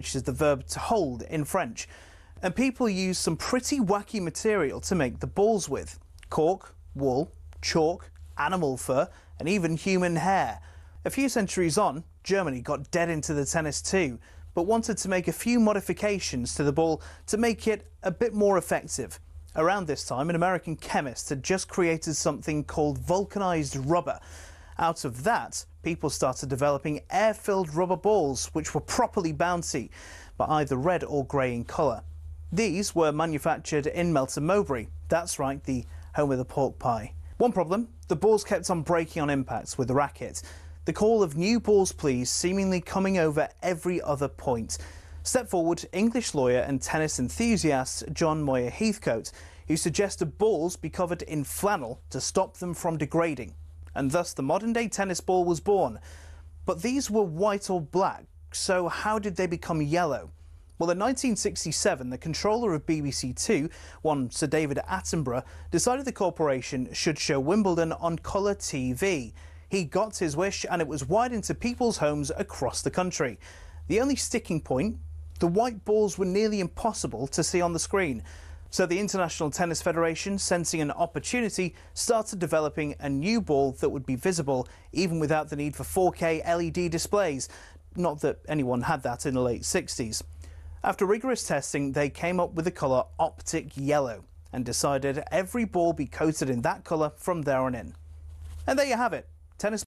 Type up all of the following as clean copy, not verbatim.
which is the verb to hold in French. And people use some pretty wacky material to make the balls with. Cork, wool, chalk, animal fur, and even human hair. A few centuries on, Germany got dead into the tennis too, but wanted to make a few modifications to the ball to make it a bit more effective. Around this time, an American chemist had just created something called vulcanized rubber. Out of that, people started developing air-filled rubber balls, which were properly bouncy, but either red or grey in colour. These were manufactured in Melton Mowbray. That's right, the home of the pork pie. One problem, the balls kept on breaking on impacts with the racket. The call of new balls please seemingly coming over every other point. Step forward English lawyer and tennis enthusiast John Moyer Heathcote, who suggested balls be covered in flannel to stop them from degrading. And thus the modern-day tennis ball was born. But these were white or black, so how did they become yellow? Well, in 1967, the controller of BBC Two, one Sir David Attenborough, decided the corporation should show Wimbledon on colour TV. He got his wish and it was wide into people's homes across the country. The only sticking point, the white balls were nearly impossible to see on the screen. So the International Tennis Federation, sensing an opportunity, started developing a new ball that would be visible even without the need for 4K LED displays. Not that anyone had that in the late 60s. After rigorous testing, they came up with the colour optic yellow and decided every ball be coated in that colour from there on in. And there you have it. Tennis.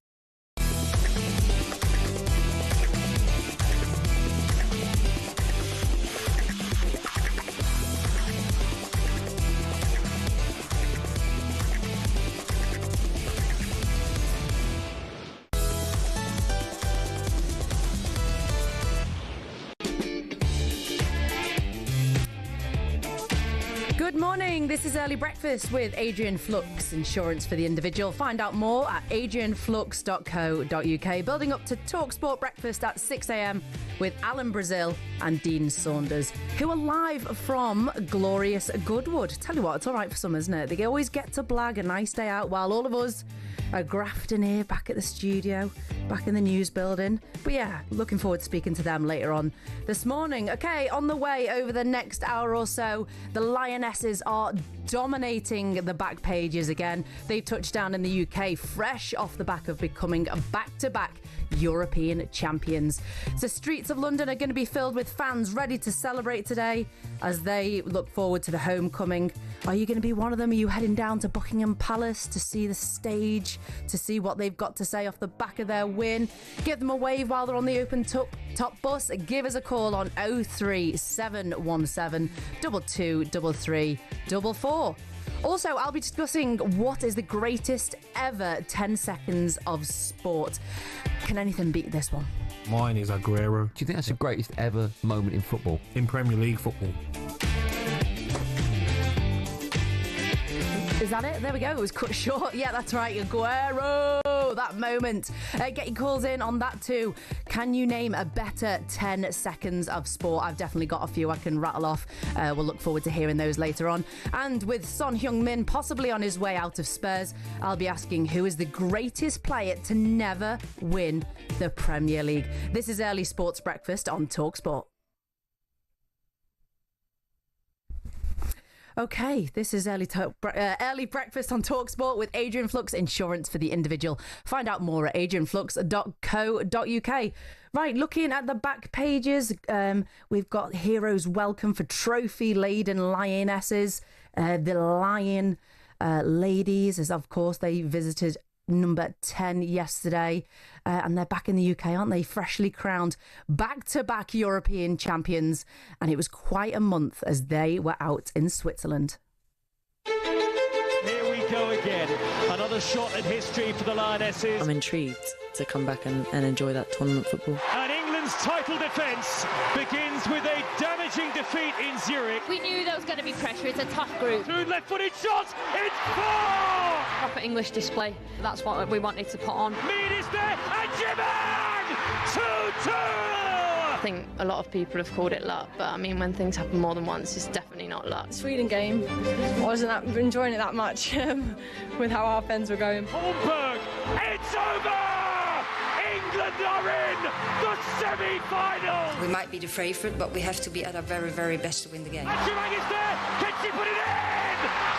Good morning, this is Early Breakfast with Adrian Flux, insurance for the individual. Find out more at adrianflux.co.uk. Building up to talkSPORT Breakfast at 6 a.m. with Alan Brazil and Dean Saunders, who are live from glorious Goodwood. Tell you what, it's all right for some, isn't it? They always get to blag a nice day out while all of us are grafting here back at the studio, back in the news building. But yeah, looking forward to speaking to them later on this morning. Okay, on the way over the next hour or so, the Lionesses are dominating the back pages again. They touched down in the UK fresh off the back of becoming back-to-back European champions. The streets of London are going to be filled with fans ready to celebrate today as they look forward to the homecoming. Are you going to be one of them? Are you heading down to Buckingham Palace to see the stage, to see what they've got to say off the back of their win? Give them a wave while they're on the open top bus. Give us a call on 03717 2233 44. Also, I'll be discussing what is the greatest ever 10 seconds of sport. Can anything beat this one? Mine is Aguero. Do you think that's the greatest ever moment in football? In Premier League football. Is that it? There we go. It was cut short. Yeah, that's right. Aguero. That moment. Get your calls in on that too. Can you name a better 10 seconds of sport? I've definitely got a few I can rattle off. We'll look forward to hearing those later on. And with Son Heung-min possibly on his way out of Spurs, I'll be asking who is the greatest player to never win the Premier League. This is Early Sports Breakfast on talkSPORT. Okay, this is early breakfast on talkSPORT with Adrian Flux, insurance for the individual. Find out more at adrianflux.co.uk. Right, looking at the back pages, we've got heroes welcome for trophy-laden Lionesses. The Lion ladies, as of course they visited number 10 yesterday, and they're back in the UK, aren't they? Freshly crowned back-to-back European champions, and it was quite a month as they were out in Switzerland. Here we go again, another shot in history for the Lionesses. I'm intrigued to come back and enjoy that tournament football. And England's title defence begins with a damaging defeat in Zurich. We knew there was going to be pressure. It's a tough group. Two left-footed shots. It's 4! Proper English display. That's what we wanted to put on. Mead is there and Jiman! 2-2! I think a lot of people have called it luck, but I mean, when things happen more than once, it's definitely not luck. Sweden game, I wasn't enjoying it that much with how our fans were going. Holmberg, it's over! England England are in the semi-final. We might be the favourite, but we have to be at our very, very best to win the game. And Shirang is there. Can she put it in?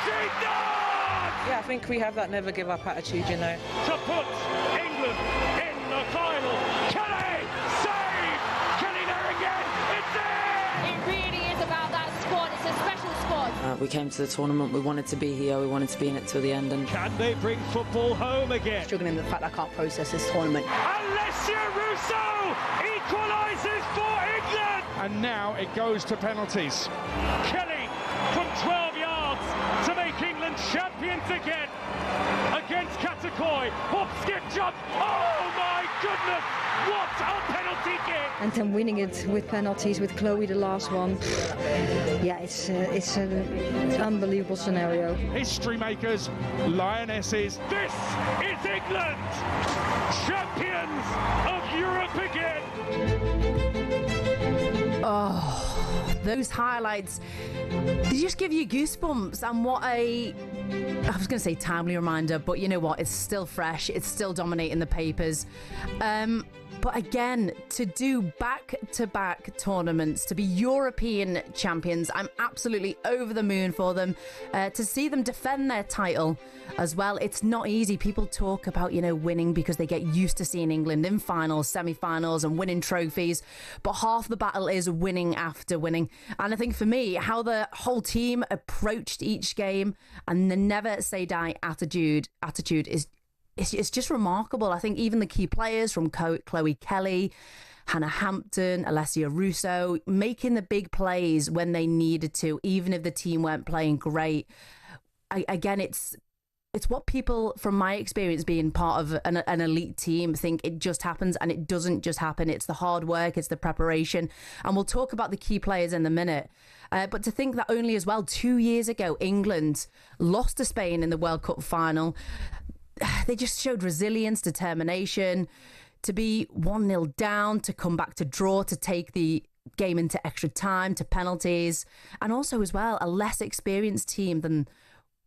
She does! Yeah, I think we have that never give up attitude, you know. To put England in the final. Kelly, save! Kelly there again. It's in! It really is about that squad. It's a special squad. We came to the tournament, we wanted to be here, we wanted to be in it till the end. And can they bring football home again? Struggling with the fact I can't process this tournament. Alessia Russo equalises for England! And now it goes to penalties. Kelly from 12 yards to make England champions again against Katakoi. Hop, skip, jump. Oh my goodness! What a penalty kick! And then winning it with penalties with Chloe, the last one. Yeah, it's an unbelievable scenario. History makers, Lionesses. This is England, champions of Europe again. Oh, those highlights, they just give you goosebumps. And what I was going to say timely reminder, but you know what? It's still fresh. It's still dominating the papers. But again, to do back-to-back tournaments, to be European champions, I'm absolutely over the moon for them. To see them defend their title as well, it's not easy. People talk about, winning because they get used to seeing England in finals, semi-finals and winning trophies. But half the battle is winning after winning. And I think for me, how the whole team approached each game and the never say die attitude is it's just remarkable. I think even the key players from Chloe Kelly, Hannah Hampton, Alessia Russo, making the big plays when they needed to, even if the team weren't playing great. Again, it's what people, from my experience being part of an elite team, think it just happens, and it doesn't just happen. It's the hard work, it's the preparation. And we'll talk about the key players in a minute. But to think that only as well 2 years ago, England lost to Spain in the World Cup final. They just showed resilience, determination, to be 1-0 down, to come back to draw, to take the game into extra time, to penalties, and also as well a less experienced team than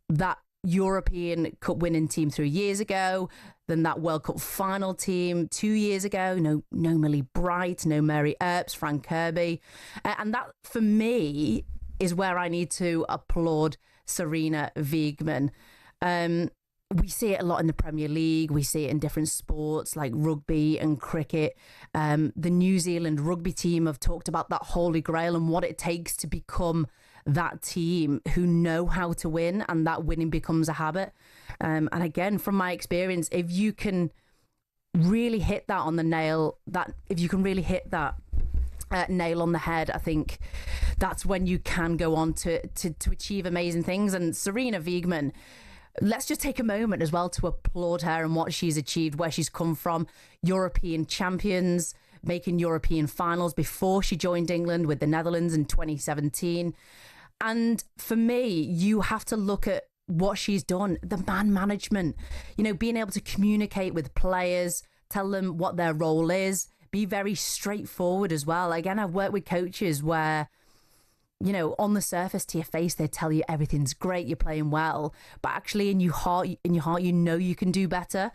that European Cup winning team 3 years ago, than that World Cup final team 2 years ago. No Millie Bright, no Mary Earps, Fran Kirby. And that, for me, is where I need to applaud Sarina Wiegman. We see it a lot in the Premier League. We see it in different sports like rugby and cricket. The New Zealand rugby team have talked about that holy grail and what it takes to become that team who know how to win, and that winning becomes a habit. And again, from my experience, if you can really hit that on the nail, nail on the head, I think that's when you can go on to achieve amazing things. And Sarina Wiegman, let's just take a moment as well to applaud her and what she's achieved, where she's come from. European champions, making European finals before she joined England with the Netherlands in 2017. And for me, you have to look at what she's done, the man management, being able to communicate with players, tell them what their role is, be very straightforward as well. Again, I've worked with coaches where, on the surface to your face, they tell you everything's great, you're playing well, but actually in your heart, you can do better.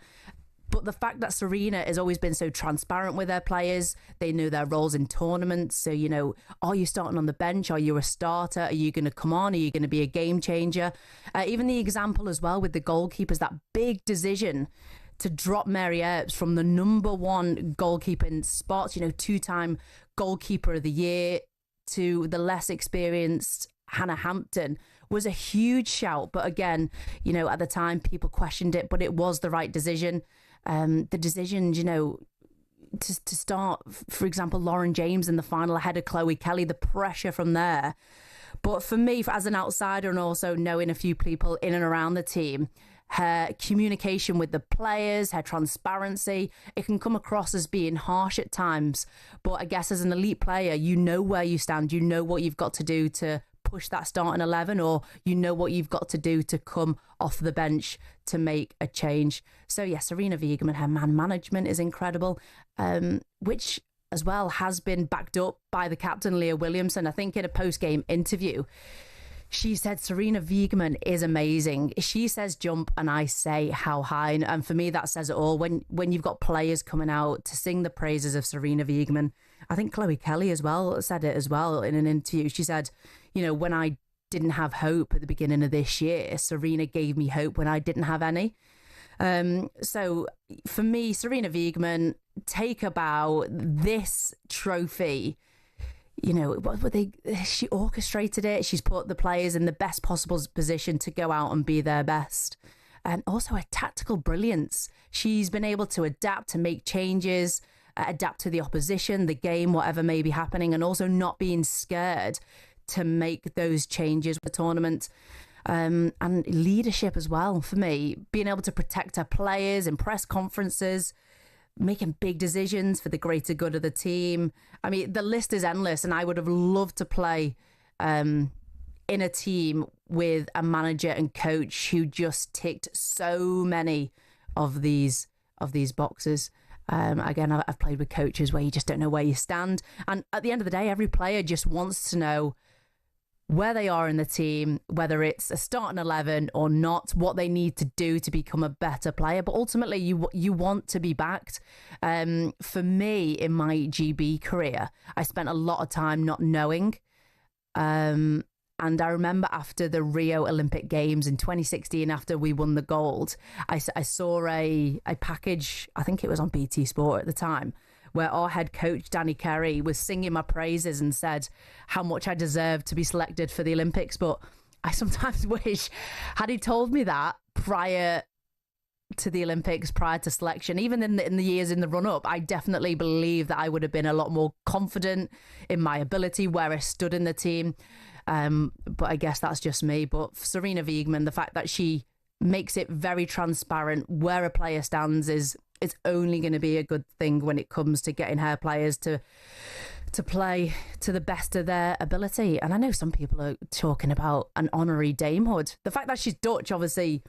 But the fact that Sarina has always been so transparent with her players, they know their roles in tournaments. So, are you starting on the bench? Are you a starter? Are you going to come on? Are you going to be a game changer? Even the example as well with the goalkeepers, that big decision to drop Mary Earps from the number one goalkeeping spots, 2-time goalkeeper of the year, to the less experienced Hannah Hampton, was a huge shout. But again, at the time people questioned it, but it was the right decision. The decision, to start, for example, Lauren James in the final ahead of Chloe Kelly, the pressure from there. But for me, as an outsider and also knowing a few people in and around the team, her communication with the players, her transparency, it can come across as being harsh at times. But I guess as an elite player, you know where you stand, you know what you've got to do to push that starting 11, or you know what you've got to do to come off the bench to make a change. So yeah, Sarina Wiegman, her man management is incredible, which as well has been backed up by the captain, Leah Williamson. I think in a post-game interview, She said Sarina Wiegman is amazing. She says jump and I say how high. And for me, that says it all. When you've got players coming out to sing the praises of Sarina Wiegman, I think Chloe Kelly as well said it as well in an interview. She said, you know, when I didn't have hope at the beginning of this year, Sarina gave me hope when I didn't have any. So for me, Sarina Wiegman, take a bow. This trophy, you know, she orchestrated it. She's put the players in the best possible position to go out and be their best. And also a tactical brilliance. She's been able to adapt, to make changes, adapt to the opposition, the game, whatever may be happening, and also not being scared to make those changes with the tournament. And leadership as well, for me, being able to protect her players in press conferences, making big decisions for the greater good of the team. I mean, the list is endless, and I would have loved to play in a team with a manager and coach who just ticked so many of these boxes. Again, I've played with coaches where you just don't know where you stand. And at the end of the day, every player just wants to know where they are in the team, whether it's a starting 11 or not, what they need to do to become a better player. But ultimately, you want to be backed. For me, in my GB career, I spent a lot of time not knowing. And I remember after the Rio Olympic Games in 2016, after we won the gold, I saw a package, I think it was on BT Sport at the time, where our head coach, Danny Carey, was singing my praises and said how much I deserved to be selected for the Olympics. But I sometimes wish, had he told me that prior to the Olympics, prior to selection, even in the years in the run-up, I definitely believe that I would have been a lot more confident in my ability, where I stood in the team. But I guess that's just me. But for Sarina Wiegman, the fact that she makes it very transparent where a player stands is it's only going to be a good thing when it comes to getting her players to play to the best of their ability. And I know some people are talking about an honorary damehood. The fact that she's Dutch obviously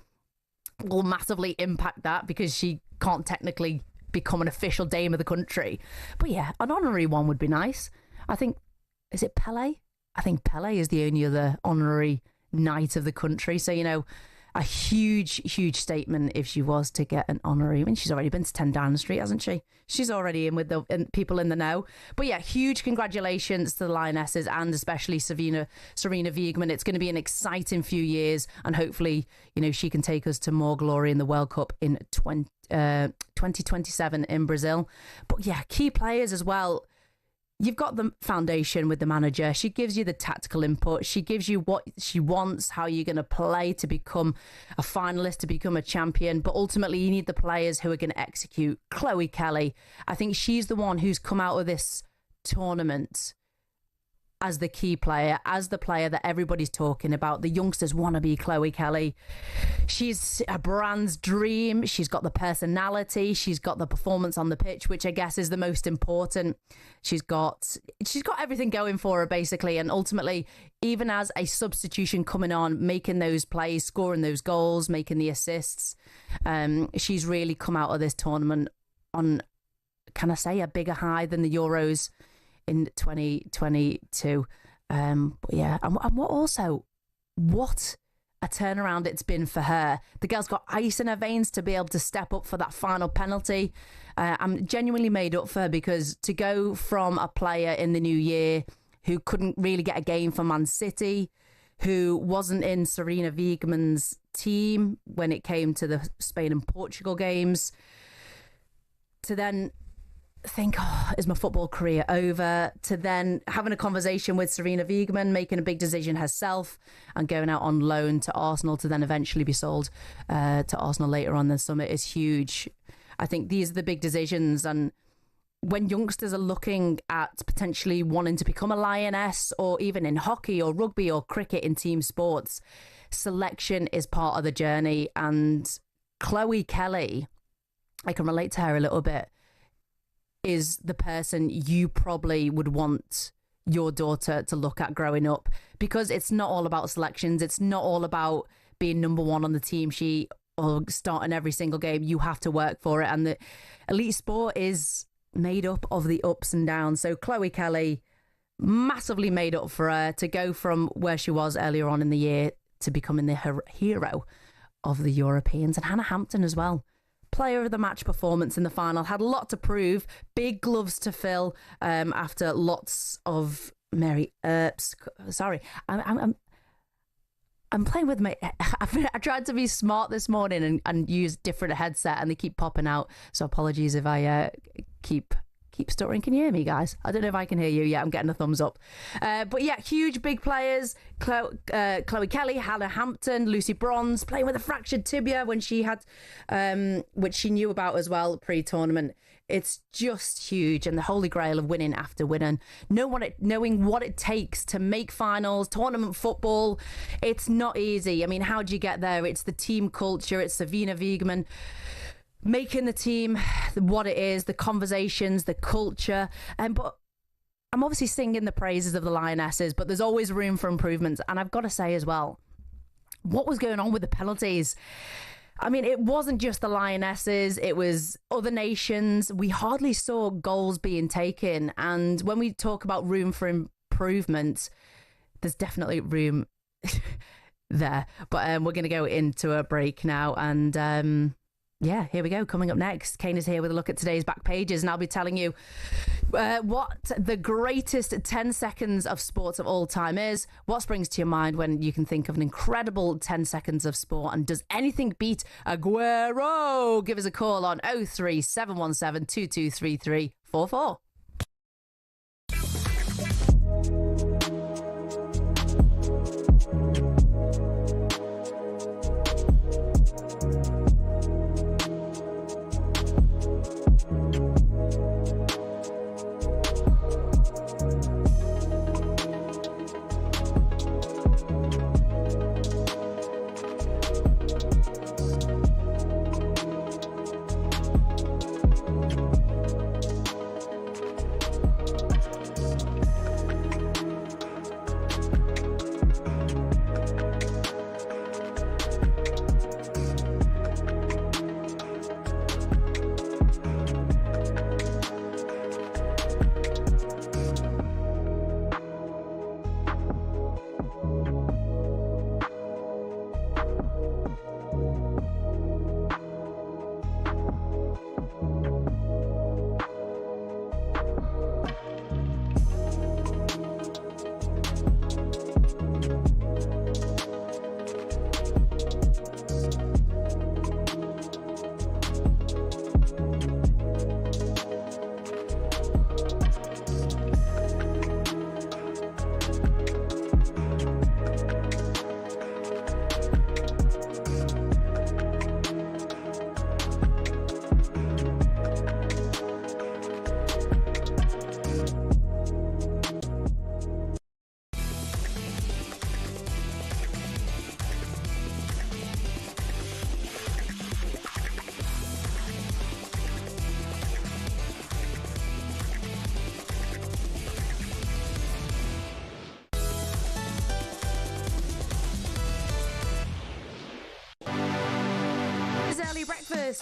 will massively impact that, because she can't technically become an official dame of the country. But yeah, an honorary one would be nice. I think, is it Pele? I think Pele is the only other honorary knight of the country. So, you know, a huge, huge statement if she was to get an honorary. I mean, she's already been to 10 Downing Street, hasn't she? She's already in with the people in the know. But yeah, huge congratulations to the Lionesses, and especially Sarina Wiegman. It's going to be an exciting few years, and hopefully, you know, she can take us to more glory in the World Cup in 2027 in Brazil. But yeah, key players as well. You've got the foundation with the manager. She gives you the tactical input. She gives you what she wants, how you're going to play to become a finalist, to become a champion. But ultimately, you need the players who are going to execute. Chloe Kelly, I think she's the one who's come out of this tournament as the key player, as the player that everybody's talking about. The youngsters want to be Chloe Kelly. She's a brand's dream. She's got the personality. She's got the performance on the pitch, which I guess is the most important. She's got everything going for her, basically. And ultimately, even as a substitution coming on, making those plays, scoring those goals, making the assists, she's really come out of this tournament on, can I say, a bigger high than the Euros in 2022. But yeah, and what a turnaround it's been for her. The girl's got ice in her veins to be able to step up for that final penalty. I'm genuinely made up for her, because to go from a player in the new year who couldn't really get a game for Man City, who wasn't in Sarina Wiegman's team when it came to the Spain and Portugal games, to then think, oh, is my football career over, to then having a conversation with Sarina Wiegman, making a big decision herself and going out on loan to Arsenal to then eventually be sold to Arsenal later on the summer is huge. I think these are the big decisions, and when youngsters are looking at potentially wanting to become a Lioness, or even in hockey or rugby or cricket in team sports, selection is part of the journey. And Chloe Kelly, I can relate to her a little bit, is the person you probably would want your daughter to look at growing up, because it's not all about selections. It's not all about being number one on the team sheet or starting every single game. You have to work for it. And the elite sport is made up of the ups and downs. So Chloe Kelly, massively made up for her to go from where she was earlier on in the year to becoming the hero of the Europeans. And Hannah Hampton as well. Player of the match performance in the final. Had a lot to prove. Big gloves to fill after lots of Mary Earps. Sorry, I'm playing with my... I tried to be smart this morning and use different headset and they keep popping out. So apologies if I keep stuttering. Can you hear me, guys? I don't know if I can hear you. Yeah, I'm getting a thumbs up. But yeah, huge big players. Chloe Kelly, Hannah Hampton, Lucy Bronze, playing with a fractured tibia when she had, which she knew about as well pre-tournament. It's just huge, and the holy grail of winning after winning, knowing what it takes to make finals, tournament football. It's not easy. I mean, how do you get there? It's the team culture. It's Sarina Wiegman making the team what it is, the conversations, the culture. But I'm obviously singing the praises of the Lionesses, but there's always room for improvements. And I've got to say as well, what was going on with the penalties? I mean, it wasn't just the Lionesses, it was other nations. We hardly saw goals being taken. And when we talk about room for improvement, there's definitely room there. But we're going to go into a break now. And yeah, here we go. Coming up next, Kane is here with a look at today's back pages. And I'll be telling you what the greatest 10 seconds of sports of all time is. What springs to your mind when you can think of an incredible 10 seconds of sport? And does anything beat Aguero? Give us a call on 03717 2233 44.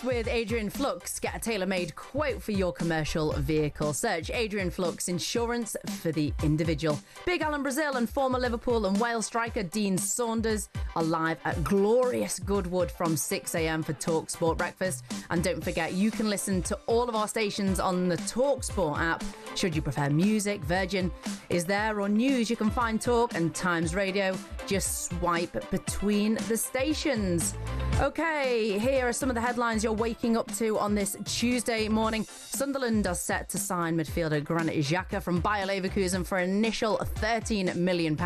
With Adrian Flux. Get a tailor-made quote for your commercial vehicle. Search Adrian Flux Insurance for the individual. Big Alan Brazil and former Liverpool and Wales striker Dean Saunders are live at glorious Goodwood from 6 a.m. for talkSPORT breakfast. And don't forget, you can listen to all of our stations on the talkSPORT app. Should you prefer music, Virgin is there, or news, you can find Talk and Times Radio. Just swipe between the stations. Okay, here are some of the headlines you're waking up to on this Tuesday morning. Sunderland are set to sign midfielder Granit Xhaka from Bayer Leverkusen for an initial £13 million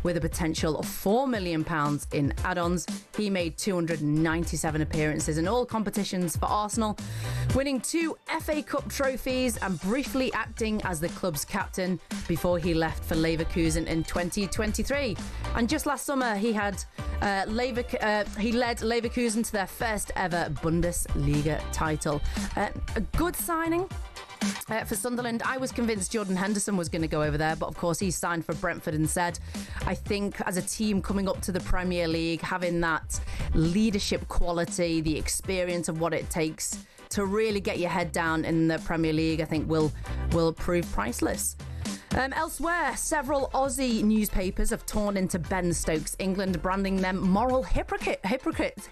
with a potential £4 million in add-ons. He made 297 appearances in all competitions for Arsenal, winning 2 FA Cup trophies and briefly acting as the club's captain before he left for Leverkusen in 2023. And just last summer, he led Leverkusen to their first ever Bundesliga title. A good signing for Sunderland. I was convinced Jordan Henderson was going to go over there, but of course he signed for Brentford instead. I think as a team coming up to the Premier League, having that leadership quality, the experience of what it takes to really get your head down in the Premier League, I think will prove priceless. Elsewhere, several Aussie newspapers have torn into Ben Stokes' England, branding them moral hypocrites.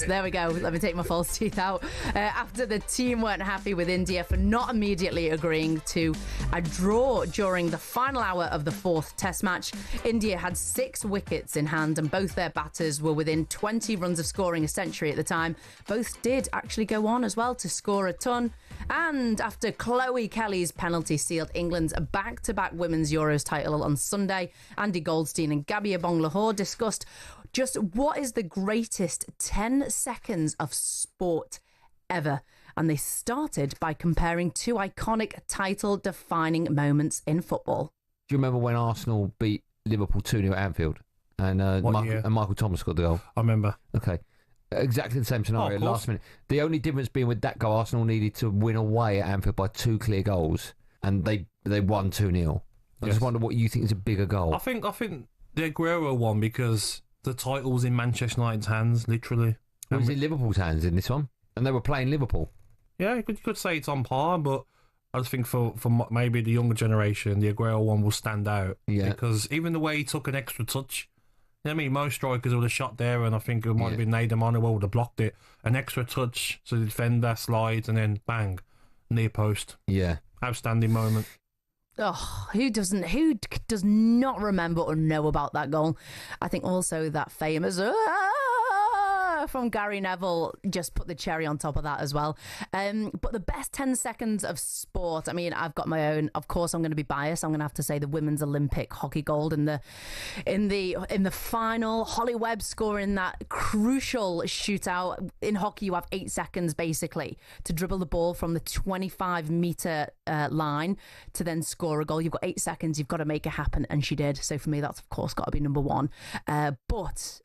There we go. Let me take my false teeth out. After the team weren't happy with India for not immediately agreeing to a draw during the final hour of the fourth Test match. India had 6 wickets in hand and both their batters were within 20 runs of scoring a century at the time. Both did actually go on as well to score a ton. And after Chloe Kelly's penalty sealed England's back-to-back Women's Euros title on Sunday, Andy Goldstein and Gabby Abong-Lahore discussed just what is the greatest 10 seconds of sport ever. And they started by comparing 2 iconic title-defining moments in football. Do you remember when Arsenal beat Liverpool 2-0 at Anfield? And Michael Thomas got the goal? I remember. Okay. Exactly the same scenario, last minute. The only difference being with that goal, Arsenal needed to win away at Anfield by 2 clear goals, and they won 2-0. I just wonder what you think is a bigger goal. I think the Aguero won because the title was in Manchester United's hands, literally. It was in Liverpool's hands in this one, and they were playing Liverpool. Yeah, you could say it's on par, but I just think for maybe the younger generation, the Aguero one will stand out. Yeah. Because even the way he took an extra touch, you know what I mean, most strikers would have shot there, and I think it might have been Nader Manuel would have blocked it. An extra touch, so the defender slides, and then bang, near post. Yeah. Outstanding moment. Oh, who does not remember or know about that goal? I think also that famous from Gary Neville just put the cherry on top of that as well. But the best 10 seconds of sport, I mean, I've got my own. Of course, I'm going to be biased. I'm going to have to say the women's Olympic hockey gold in the final. Holly Webb scoring that crucial shootout. In hockey, you have 8 seconds basically to dribble the ball from the 25-meter line to then score a goal. You've got 8 seconds. You've got to make it happen, and she did. So for me, that's of course got to be number one. But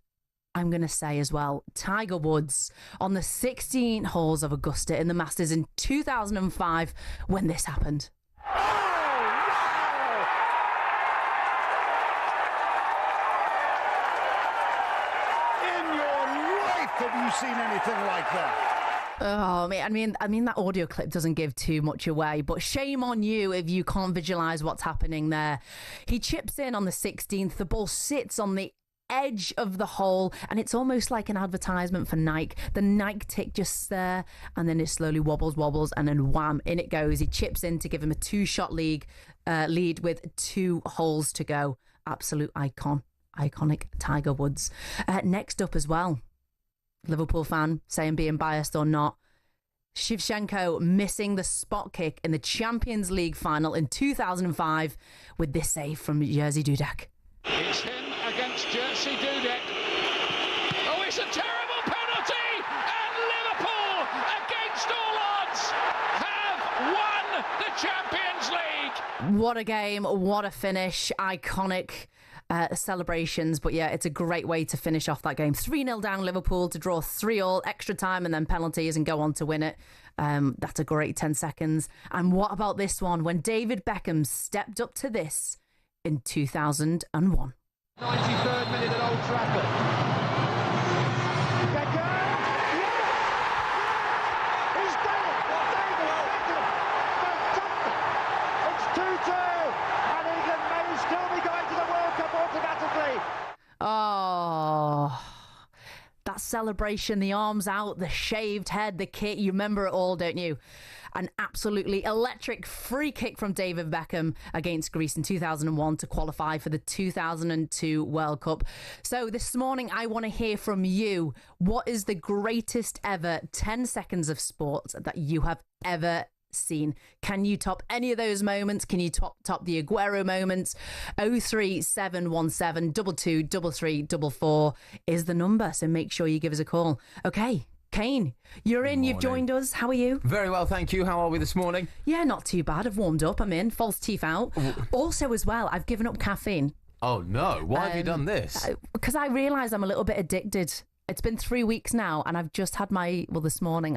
I'm going to say as well, Tiger Woods on the 16 holes of Augusta in the Masters in 2005 when this happened. Oh, wow! In your life have you seen anything like that? Oh, I mean that audio clip doesn't give too much away, but shame on you if you can't visualise what's happening there. He chips in on the 16th, the ball sits on the edge of the hole, and it's almost like an advertisement for Nike. The Nike tick just there, and then it slowly wobbles, and then wham, in it goes. He chips in to give him a 2-shot lead with 2 holes to go. Absolute iconic Tiger Woods. Next up as well, Liverpool fan, saying being biased or not, Shevchenko missing the spot kick in the Champions League final in 2005 with this save from Jerzy Dudek. It's him against Jerzy Dudek. Oh, it's a terrible penalty, and Liverpool, against all odds, have won the Champions League. What a game, what a finish, iconic celebrations. But yeah, it's a great way to finish off that game. 3-0 down Liverpool to draw 3-3, extra time and then penalties and go on to win it. That's a great 10 seconds. And what about this one, when David Beckham stepped up to this in 2001. 93rd minute at Old Trafford. Beckham! He's done it! David Beckham! Fantastic! It's 2-2, and England may still be going to the World Cup automatically. Oh, that celebration, the arms out, the shaved head, the kit, you remember it all, don't you? An absolutely electric free kick from David Beckham against Greece in 2001 to qualify for the 2002 World Cup. So this morning, I want to hear from you. What is the greatest ever 10 seconds of sport that you have ever seen? Can you top any of those moments? Can you top the Aguero moments? 03717 223344 is the number, so make sure you give us a call. Okay, Kane, you're in. You've joined us. How are you? Very well, thank you. How are we this morning? Yeah, not too bad. I've warmed up. I'm in. False teeth out. Also, as well, I've given up caffeine. Oh no! Why have you done this? Because I realise I'm a little bit addicted. It's been 3 weeks now, and I've just had this morning,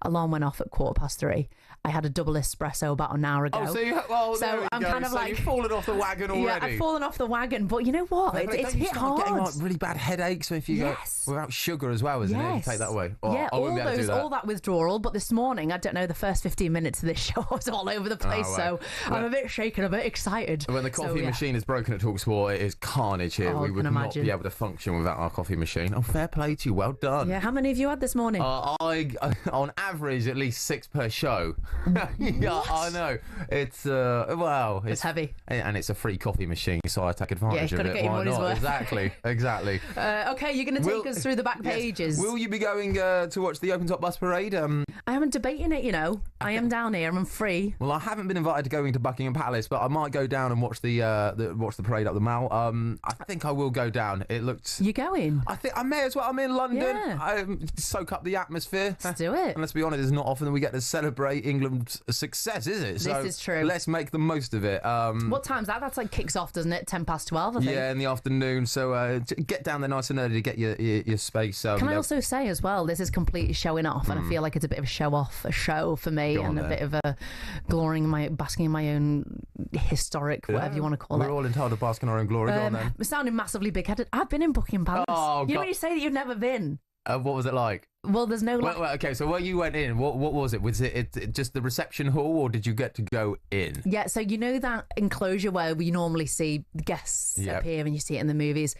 alarm went off at 3:15. I had a double espresso about an hour ago. So I'm kind of so you've fallen off the wagon already. Yeah, I've fallen off the wagon, but you know what? It's hit hard. Getting like really bad headaches if you go without sugar as well, isn't it? You take that away. I wouldn't be able to do that. All that withdrawal. But this morning, I don't know, the first 15 minutes of this show, I was all over the place. So I'm a bit shaken, a bit excited. When the coffee machine is broken at talkSPORT, it is carnage here. We would not be able to function without our coffee machine. Oh, fair play to you. Well done. Yeah. How many have you had this morning? On average, at least 6 per show. Yeah, I know. It's it's heavy, and it's a free coffee machine, so I take advantage of it. Why not? Exactly. Okay, you're going to take us through the back pages. Will you be going to watch the Open Top Bus Parade? I haven't debating it. I am down here. I'm free. Well, I haven't been invited to go into Buckingham Palace, but I might go down and watch the parade up the Mall. I think I will go down. It looked. You going? I think I may as well. I'm in London. Yeah. Soak up the atmosphere. Let's do it. And let's be honest, it's not often that we get to celebrate England's success, is it? This is true. Let's make the most of it. What time's that? That's kicks off, doesn't it? 12, I think. Yeah, in the afternoon. So get down there nice and early to get your space. Can I also say as well, this is completely showing off, and I feel like it's a bit of a show for me, and a bit of a basking in my own historic, whatever you want to call it. We're all entitled to bask in our own glory. Go on then. We're sounding massively big-headed. I've been in Buckingham Palace. When you say that you've never been. What was it like? Well, there's no... okay, so when you went in, what was it? Was it just the reception hall, or did you get to go in? Yeah, so you know that enclosure where we normally see guests appear and you see it in the movies?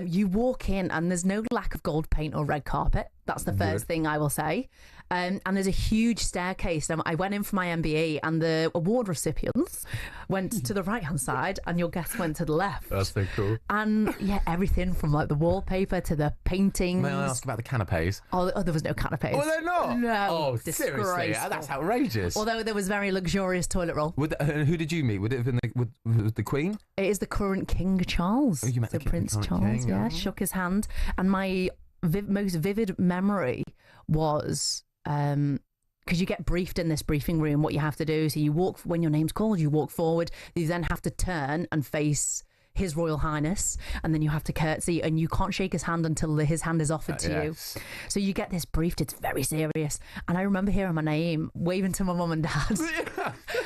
You walk in and there's no lack of gold paint or red carpet. That's the first thing I will say. And there's a huge staircase. I went in for my MBE and the award recipients went to the right-hand side and your guests went to the left. That's so cool. And everything from the wallpaper to the paintings. May I ask about the canapes? Oh, there was no canapes. Oh, they're not? No. Oh, seriously? That's outrageous. Although there was very luxurious toilet roll. Who did you meet? Would it have been with the Queen? It is the current King Charles. Oh, you met the Prince Charles, King, shook his hand. And my most vivid memory was... because you get briefed in this briefing room what you have to do. So you walk, when your name's called, you walk forward. You then have to turn and face His Royal Highness, and then you have to curtsy, and you can't shake his hand until his hand is offered to you. So you get this briefed. It's very serious. And I remember hearing my name, waving to my mum and dad.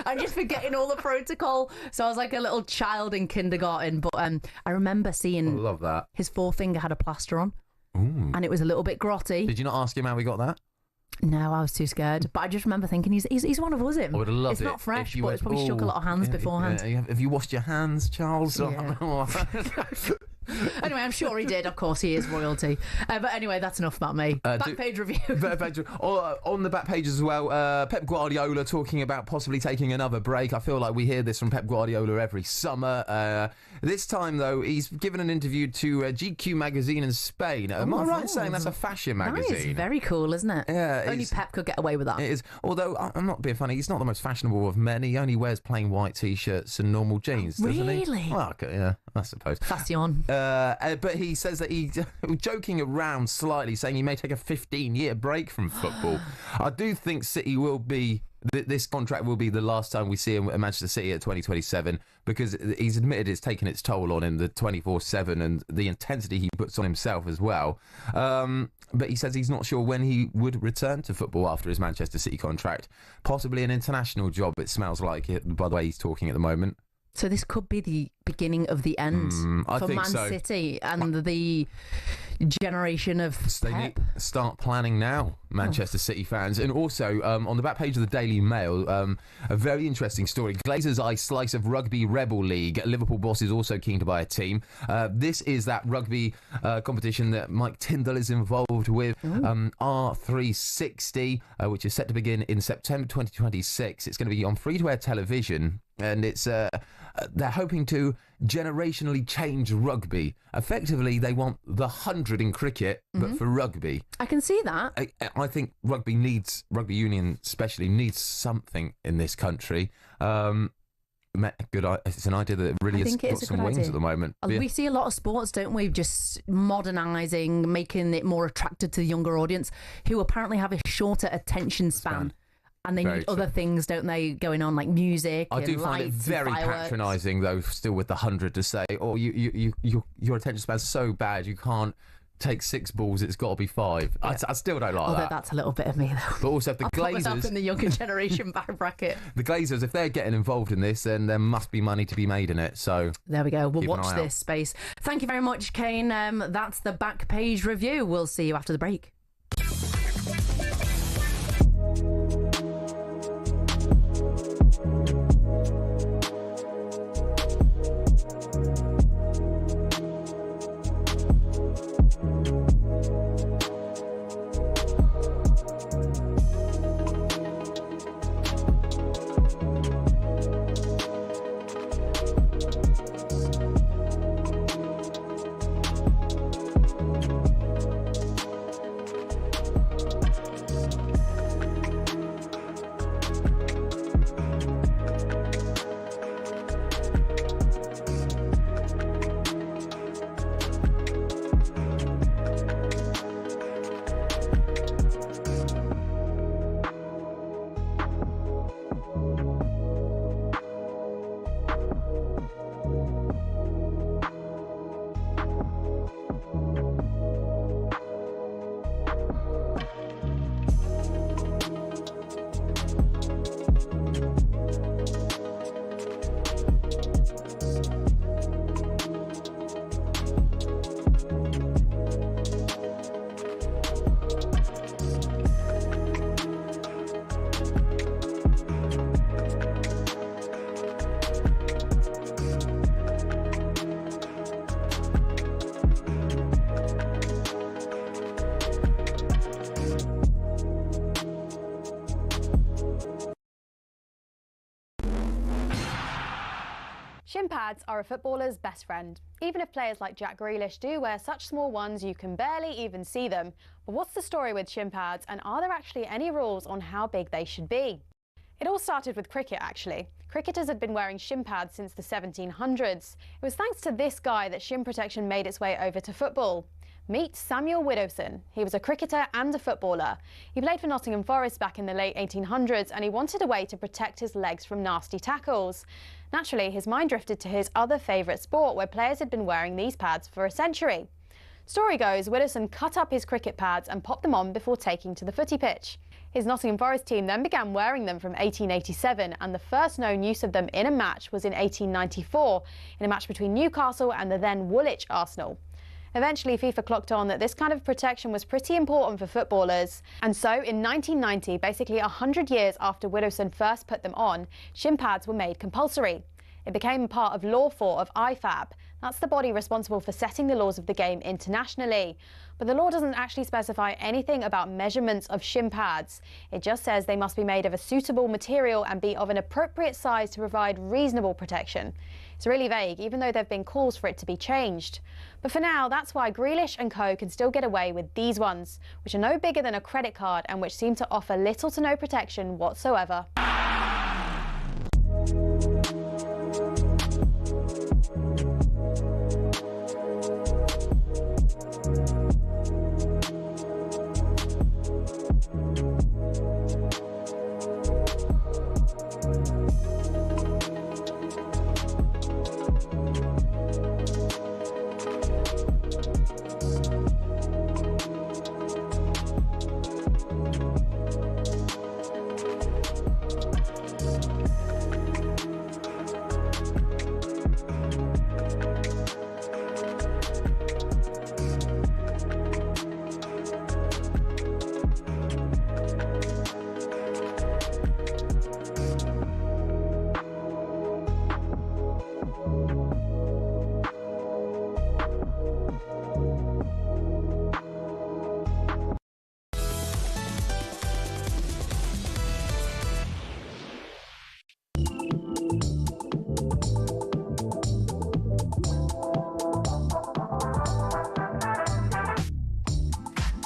I'm just forgetting all the protocol. So I was like a little child in kindergarten. But I remember seeing... I love that. His forefinger had a plaster on. Ooh. And it was a little bit grotty. Did you not ask him how we got that? No, I was too scared. But I just remember thinking he's one of us. I would have loved it's not fresh, but it's probably shook a lot of hands beforehand. Have you washed your hands, Charles? Yeah. Anyway, I'm sure he did. Of course, he is royalty. But anyway, that's enough about me. Back page review. On the back page as well, Pep Guardiola talking about possibly taking another break. I feel like we hear this from Pep Guardiola every summer. This time, though, he's given an interview to GQ magazine in Spain. Am I right in saying that's a fashion magazine? That is very cool, isn't it? Yeah, only Pep could get away with that. It is. Although, I'm not being funny, he's not the most fashionable of men. He only wears plain white T-shirts and normal jeans, doesn't he? Really? Well, yeah, I suppose. Fashion. But he says that he's joking around slightly, saying he may take a 15-year break from football. I do think City will be... This contract will be the last time we see him at Manchester City at 2027, because he's admitted it's taken its toll on him, the 24/7 and the intensity he puts on himself as well. But he says he's not sure when he would return to football after his Manchester City contract. Possibly an international job, it smells like it, by the way he's talking at the moment. So this could be the beginning of the end for Man City and the generation of They need to start planning now, Manchester City fans. And also, on the back page of the Daily Mail, a very interesting story. Glazers' eye slice of Rugby Rebel League. Liverpool boss is also keen to buy a team. This is that rugby competition that Mike Tyndall is involved with, R360, which is set to begin in September 2026. It's going to be on free-to-air television, and it's they're hoping to generationally change rugby. Effectively, they want the 100 in cricket, but for rugby. I can see that. I think rugby union especially needs something in this country. It's an idea that really has got some wings at the moment. We see a lot of sports, don't we, just modernising, making it more attractive to the younger audience, who apparently have a shorter attention span. And they need other things, don't they, going on, like music. I do find it very patronising, though, still with the 100 to say, "Oh, your attention span's so bad, you can't take 6 balls, it's got to be 5. Yeah. I still don't like Although that. that's a little bit of me, though. But also, if the I'll put myself Glazers... in the younger generation bracket. The Glazers, if they're getting involved in this, then there must be money to be made in it. So there we go. We'll keep an watch eye this out. space. Thank you very much, Kane. That's the back page review. We'll see you after the break. Shin pads are a footballer's best friend. Even if players like Jack Grealish do wear such small ones you can barely even see them. But what's the story with shin pads, and are there actually any rules on how big they should be? It all started with cricket, actually. Cricketers had been wearing shin pads since the 1700s. It was thanks to this guy that shin protection made its way over to football. Meet Samuel Widdowson. He was a cricketer and a footballer. He played for Nottingham Forest back in the late 1800s, and he wanted a way to protect his legs from nasty tackles. Naturally, his mind drifted to his other favourite sport, where players had been wearing these pads for a century. Story goes, Widdowson cut up his cricket pads and popped them on before taking to the footy pitch. His Nottingham Forest team then began wearing them from 1887, and the first known use of them in a match was in 1894, in a match between Newcastle and the then Woolwich Arsenal. Eventually, FIFA clocked on that this kind of protection was pretty important for footballers. And so, in 1990, basically 100 years after Widdowson first put them on, shin pads were made compulsory. It became part of Law 4 of IFAB. That's the body responsible for setting the laws of the game internationally. But the law doesn't actually specify anything about measurements of shin pads. It just says they must be made of a suitable material and be of an appropriate size to provide reasonable protection. It's really vague, even though there have been calls for it to be changed. But for now, that's why Grealish and co can still get away with these ones, which are no bigger than a credit card and which seem to offer little to no protection whatsoever.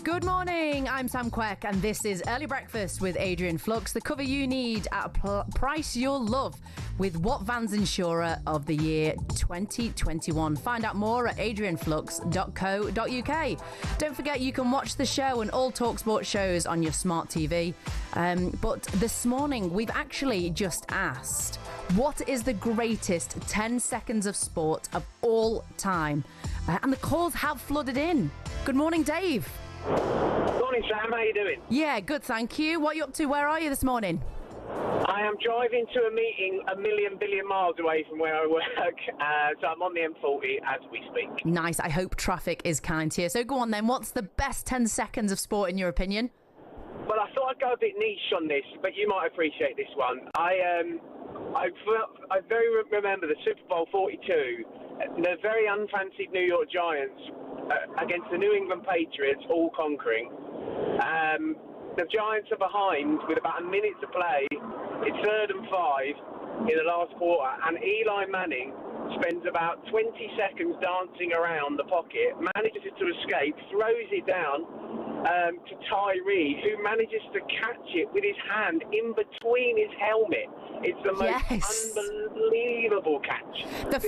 Good morning, I'm Sam Quek, and this is Early Breakfast with Adrian Flux, the cover you need at a price you'll love with What Van's Insurer of the Year 2021. Find out more at adrianflux.co.uk. Don't forget you can watch the show and all talkSPORT shows on your smart TV. But this morning we've actually just asked, what is the greatest 10 seconds of sport of all time? And the calls have flooded in. Good morning, Dave. Morning, Sam. How you doing? Yeah, good, thank you. What are you up to? Where are you this morning? I am driving to a meeting a billion miles away from where I work, so I'm on the M40 as we speak. Nice. I hope traffic is kind to you. So go on then. What's the best 10 seconds of sport in your opinion? Well, I thought I'd go a bit niche on this, but you might appreciate this one. I very remember the Super Bowl 42, the very unfancied New York Giants against the New England Patriots, all conquering. The Giants are behind with about a minute to play. It's 3rd and 5 in the last quarter, and Eli Manning spends about 20 seconds dancing around the pocket, manages to escape, throws it down to Tyree, who manages to catch it with his hand in between his helmet. It's the most unbelievable catch. The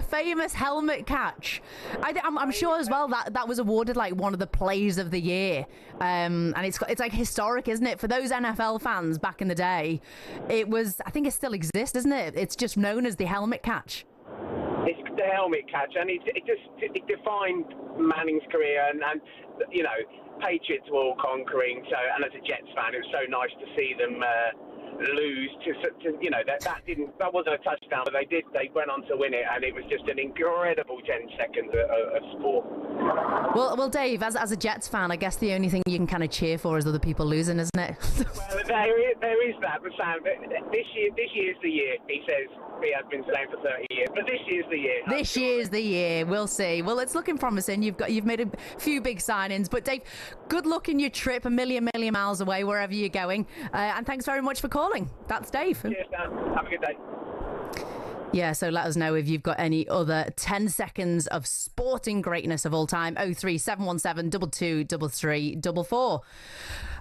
famous helmet catch. I'm sure as well that was awarded like one of the plays of the year, and it's like historic, isn't it, for those NFL fans back in the day? It was. I think it still exists, isn't it? It's just known as the helmet catch. It's the helmet catch, and it defined Manning's career, and you know, Patriots were all conquering. So, and as a Jets fan, it was so nice to see them lose to you know, that wasn't a touchdown, but they went on to win it, and it was just an incredible 10 seconds of sport. Well, Dave, as a Jets fan, I guess the only thing you can kind of cheer for is other people losing, isn't it? Well, there is that, but Sam, this year's the year. He says he has been saying for 30 years, but this year's the year. This year's the year. We'll see. Well, it's looking promising. You've made a few big signings, but Dave, good luck in your trip a million miles away, wherever you're going, and thanks very much for calling. That's Dave. Cheers, Dan. Have a good day. Yeah, so let us know if you've got any other 10 seconds of sporting greatness of all time. 03717 2233 44.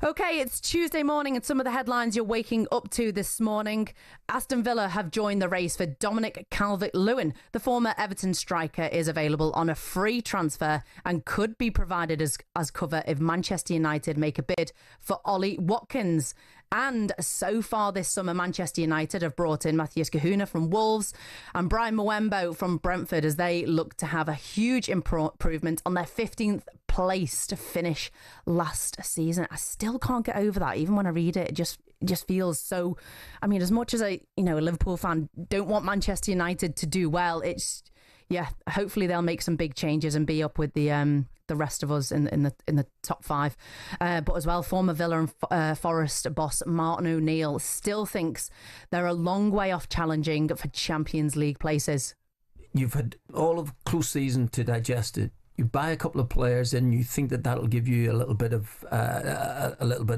Okay, it's Tuesday morning, and some of the headlines you're waking up to this morning. Aston Villa have joined the race for Dominic Calvert-Lewin. The former Everton striker is available on a free transfer and could be provided as cover if Manchester United make a bid for Ollie Watkins. And so far this summer, Manchester United have brought in Matthias Kahuna from Wolves and Brian Mwembo from Brentford as they look to have a huge improvement on their 15th place to finish last season. I still can't get over that. Even when I read it, it just feels so... I mean, as much as a Liverpool fan don't want Manchester United to do well, hopefully they'll make some big changes and be up with the rest of us in the top 5. But as well, former Villa and Forest boss Martin O'Neill still thinks they're a long way off challenging for Champions League places. You've had all of close season to digest it. You buy a couple of players and you think that'll give you a little bit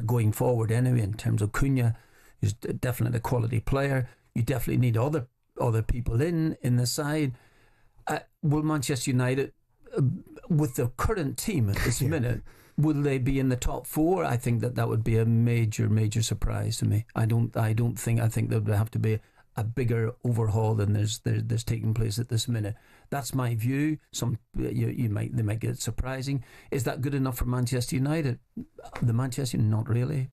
going forward anyway. In terms of Cunha, he's definitely a quality player. You definitely need other people in the side. Will Manchester United, with the current team at this minute, will they be in the top 4? I think that would be a major surprise to me. I think there would have to be a bigger overhaul than there's taking place at this minute. That's my view. They might get surprising. Is that good enough for Manchester United? The Manchester, not really.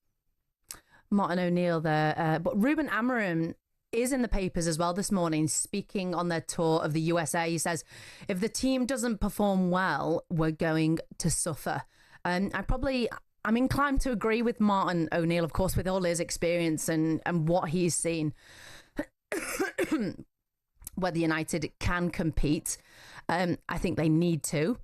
Martin O'Neill there, but Ruben Amorim is in the papers as well this morning, speaking on their tour of the USA. He says, if the team doesn't perform well, we're going to suffer. And I'm inclined to agree with Martin O'Neill, of course, with all his experience and what he's seen. Whether United can compete, I think they need to.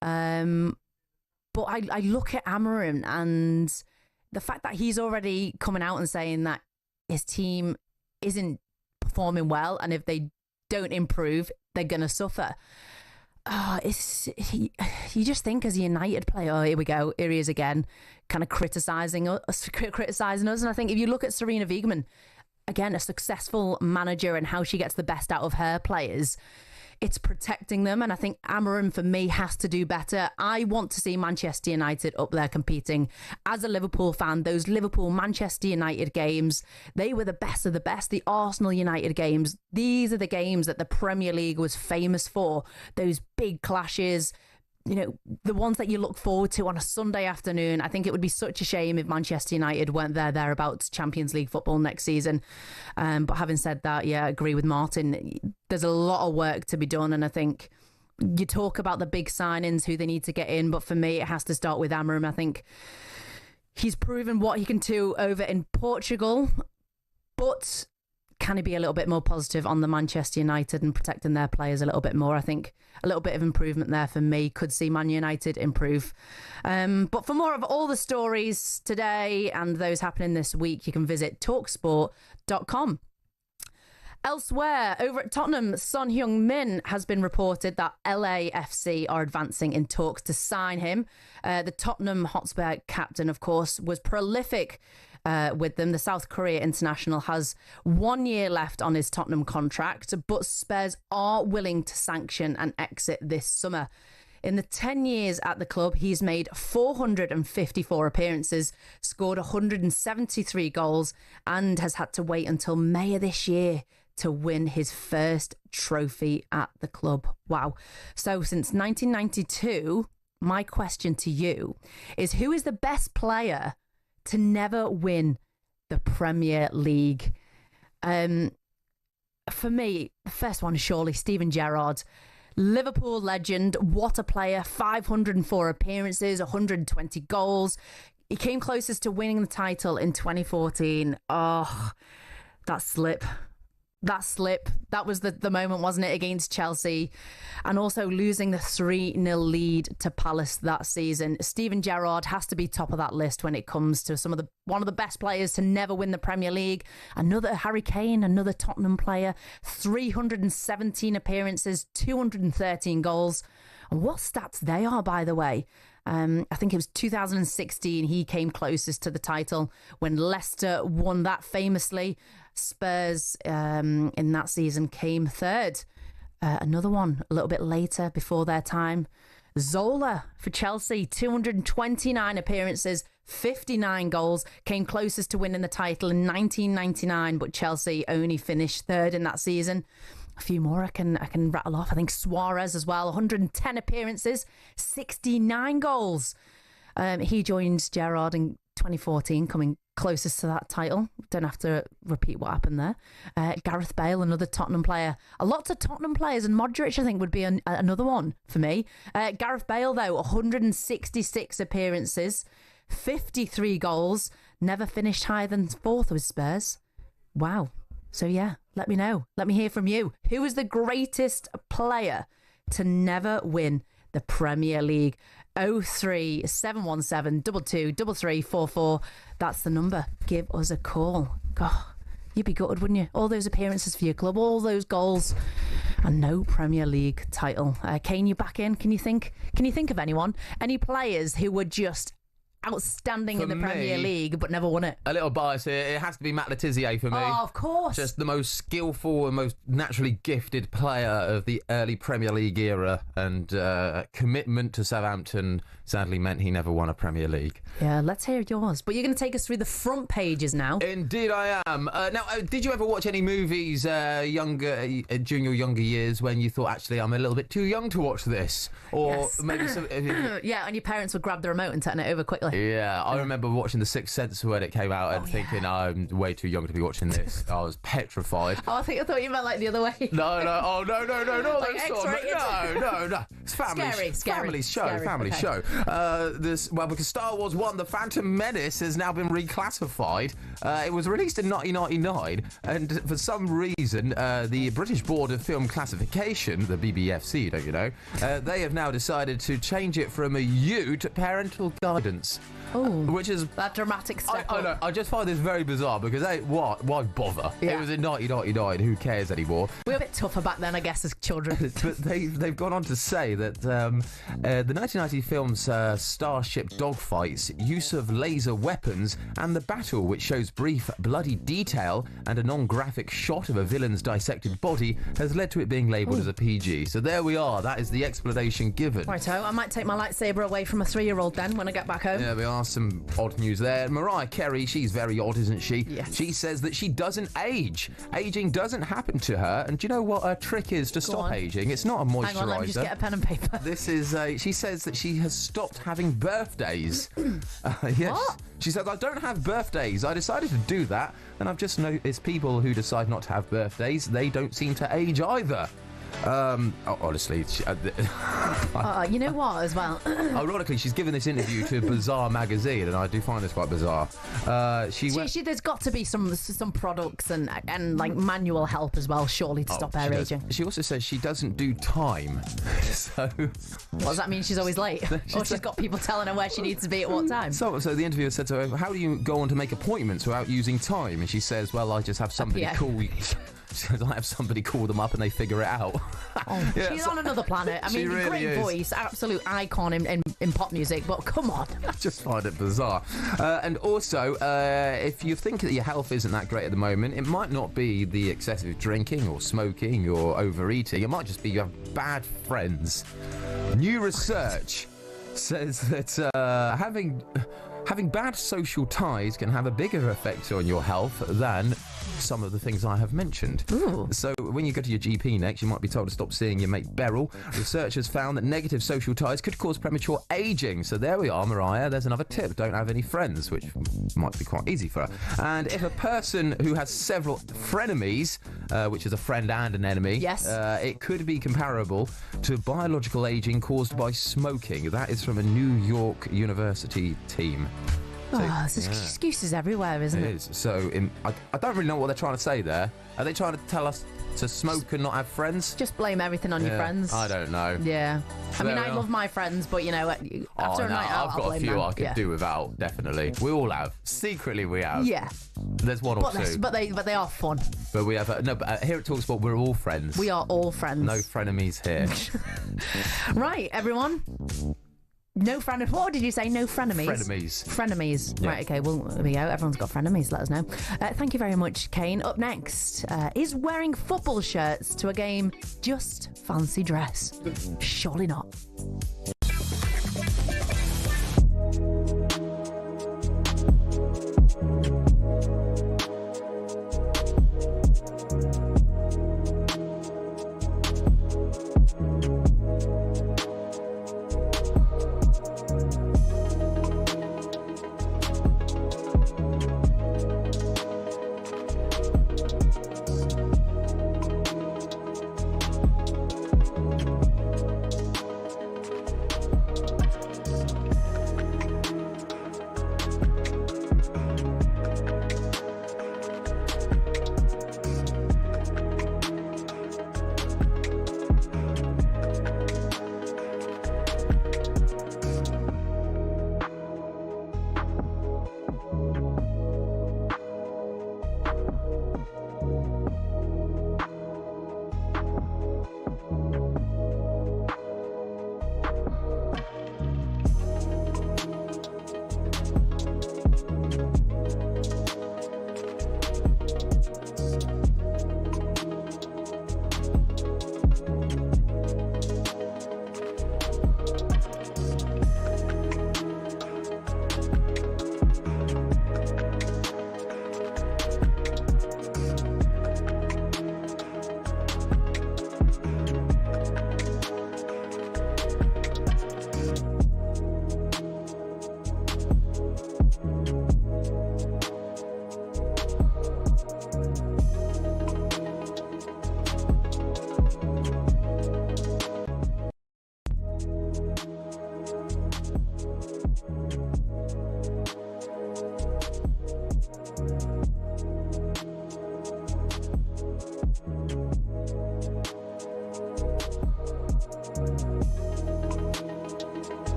But I look at Amorim and the fact that he's already coming out and saying that his team isn't performing well, and if they don't improve, they're going to suffer. You just think as a United player, here we go, here he is again, kind of criticising us. And I think if you look at Sarina Wiegman, again, a successful manager and how she gets the best out of her players, it's protecting them. And I think Amorim, for me, has to do better. I want to see Manchester United up there competing. As a Liverpool fan, those Liverpool-Manchester United games, they were the best of the best. The Arsenal-United games, these are the games that the Premier League was famous for. Those big clashes, the ones that you look forward to on a Sunday afternoon. I think it would be such a shame if Manchester United weren't thereabouts Champions League football next season. But having said that, I agree with Martin. There's a lot of work to be done, and I think you talk about the big signings, who they need to get in, but for me, it has to start with Amorim. I think he's proven what he can do over in Portugal, but can he be a little bit more positive on the Manchester United and protecting their players a little bit more? I think a little bit of improvement there for me. Could see Man United improve. But for more of all the stories today and those happening this week, you can visit talkSPORT.com. Elsewhere, over at Tottenham, Son Heung-min has been reported that LAFC are advancing in talks to sign him. The Tottenham Hotspur captain, of course, was prolific with them. The South Korea international has 1 year left on his Tottenham contract, but Spurs are willing to sanction an exit this summer. In the 10 years at the club, he's made 454 appearances, scored 173 goals, and has had to wait until May of this year to win his first trophy at the club. Wow. So since 1992, my question to you is, who is the best player to never win the Premier League? For me, the first one is surely Steven Gerrard. Liverpool legend, what a player, 504 appearances, 120 goals. He came closest to winning the title in 2014. Oh, that slip. That was the moment, wasn't it, against Chelsea, and also losing the 3-0 lead to Palace that season. Steven Gerrard has to be top of that list when it comes to one of the best players to never win the Premier League. Another Harry Kane, another Tottenham player, 317 appearances, 213 goals. And what stats they are, by the way. I think it was 2016 he came closest to the title when Leicester won that famously. Spurs in that season came third. Another one a little bit later before their time. Zola for Chelsea, 229 appearances, 59 goals, came closest to winning the title in 1999, but Chelsea only finished third in that season. A few more I can rattle off. I think Suarez as well, 110 appearances, 69 goals. He joins Gerrard in 2014, coming closest to that title. Don't have to repeat what happened there. Gareth Bale, another Tottenham player. A lot of Tottenham players, and Modric, I think, would be another one for me. Gareth Bale, though, 166 appearances, 53 goals, never finished higher than fourth with Spurs. Wow. So yeah, let me know. Let me hear from you. Who is the greatest player to never win the Premier League? 03717 22 3344. That's the number. Give us a call. God, you'd be gutted, wouldn't you? All those appearances for your club, all those goals, and no Premier League title. Kane, you back in? Can you think of anyone? Any players who were just outstanding in the Premier League but never won it? A little bias here. It has to be Matt Letizia for me. Oh, of course. Just the most skillful and most naturally gifted player of the early Premier League era, and commitment to Southampton sadly meant he never won a Premier League. Yeah, let's hear yours. But you're going to take us through the front pages now. Indeed I am. Now, did you ever watch any movies during your younger years when you thought, actually, I'm a little bit too young to watch this? Or yes. maybe yeah, and your parents would grab the remote and turn it over quickly. Yeah, I remember watching The Sixth Sense when it came out and thinking, I'm way too young to be watching this. I was petrified. Oh, I thought you meant like the other way. No. Oh, no. Like X-rated. No. It's family show. Because Star Wars 1, The Phantom Menace, has now been reclassified. It was released in 1999, and for some reason, the British Board of Film Classification, the BBFC, don't you know, they have now decided to change it from a U to parental guidance. Oh, which is that dramatic step I know. I just find this very bizarre because why bother? Yeah. It was in 1999. Who cares anymore? We were a bit tougher back then, I guess, as children. But they've gone on to say that the 1990 film's starship dogfights, use of laser weapons, and the battle, which shows brief bloody detail and a non-graphic shot of a villain's dissected body, has led to it being labelled as a PG. So there we are. That is the explanation given. Righto, I might take my lightsaber away from a 3-year-old then when I get back home. Yeah, we are. Some odd news there. Mariah Carey, she's very odd, isn't she? Yes. She says that she doesn't age. Aging doesn't happen to her. And do you know what her trick is to stop aging? It's not a moisturiser. Hang on, let me just get a pen and paper. This is she says that she has stopped having birthdays. Yes. What? She says, I don't have birthdays. I decided to do that, and I've just noticed people who decide not to have birthdays, they don't seem to age either. Honestly, you know what, as well? Ironically, she's given this interview to Bazaar magazine, and I do find this quite bizarre. There's got to be some products and like manual help as well, surely, to stop hair aging. She also says she doesn't do time. So what does that mean? She's always late, or she's got people telling her where she needs to be at what time? So the interviewer said to her, "How do you go on to make appointments without using time?" And she says, "Well, I just have somebody call." She says, "I have somebody call them up and they figure it out." She's on another planet. I mean, really great is. Voice, absolute icon in pop music, but come on. I just find it bizarre. And also, if you think that your health isn't that great at the moment, it might not be the excessive drinking or smoking or overeating. It might just be you have bad friends. New research says that having bad social ties can have a bigger effect on your health than some of the things I have mentioned. Ooh. So when you go to your GP next, you might be told to stop seeing your mate Beryl. Researchers found that negative social ties could cause premature aging. So there we are, Mariah. There's another tip. Don't have any friends, which might be quite easy for her. And if a person who has several frenemies, which is a friend and an enemy, yes, it could be comparable to biological aging caused by smoking. That is from a New York University team. So, there's excuses everywhere, isn't it? It is. So I don't really know what they're trying to say there. Are they trying to tell us to smoke and not have friends? Just blame everything on your friends. I don't know. Yeah. So I mean, I love my friends, but, you know, after a night out, I've got a few I could do without, definitely. We all have. Secretly, we have. Yeah. There's one or two. But they are fun. But we have... but here at talkSPORT, we're all friends. We are all friends. No frenemies here. Right, everyone. No frenemies. What did you say? No frenemies? Frenemies. Yeah. Right, okay, well, there we go. Everyone's got frenemies. Let us know. Thank you very much, Kane. Up next, is wearing football shirts to a game just fancy dress? Surely not.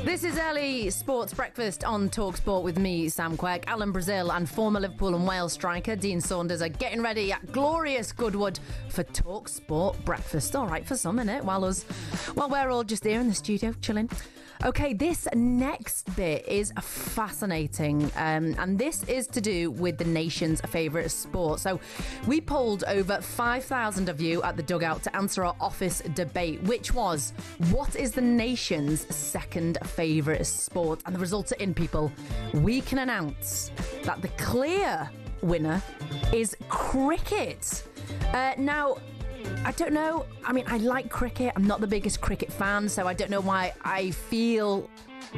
This is early sports breakfast on talkSPORT with me, Sam Quek. Alan Brazil and former Liverpool and Wales striker Dean Saunders are getting ready at glorious Goodwood for talkSPORT breakfast. All right for some, innit? While we're all just here in the studio chilling. Okay, this next bit is fascinating, and this is to do with the nation's favourite sport. So we polled over 5,000 of you at the dugout to answer our office debate, which was, what is the nation's second favourite sport? And the results are in, people. We can announce that the clear winner is cricket. Now, I don't know. I mean, I like cricket. I'm not the biggest cricket fan, so I don't know why I feel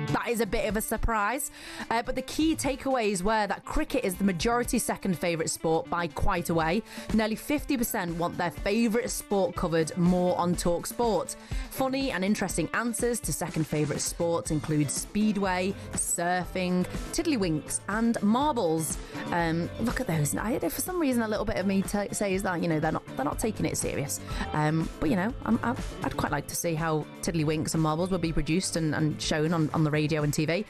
that is a bit of a surprise. But the key takeaways were that cricket is the majority second favourite sport by quite a way. Nearly 50% want their favourite sport covered more on talkSPORT. Funny and interesting answers to second favourite sports include speedway, surfing, tiddlywinks and marbles. Look at those. For some reason, a little bit of me says that, they're not taking it serious. But, I'd quite like to see how tiddlywinks and marbles will be produced and shown on the radio and TV.